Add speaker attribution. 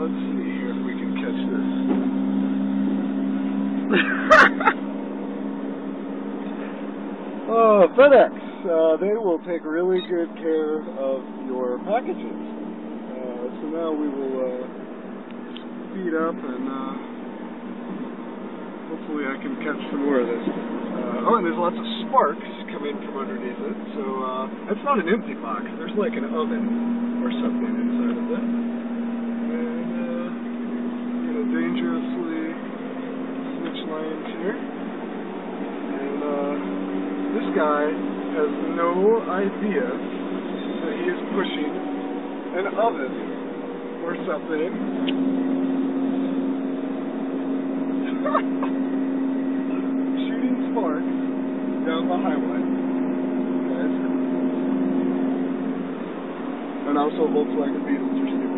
Speaker 1: Let's see here if we can catch this. Oh, FedEx. They will take really good care of your packages. So now we will speed up and hopefully I can catch some more of this. Oh, and there's lots of sparks coming from underneath it. So it's not an empty box. There's like an oven or something inside of it. Dangerously switch lanes here, and this guy has no idea that he is pushing an oven or something. Shooting sparks down the highway, guys. And also Volkswagen Beetles are stupid.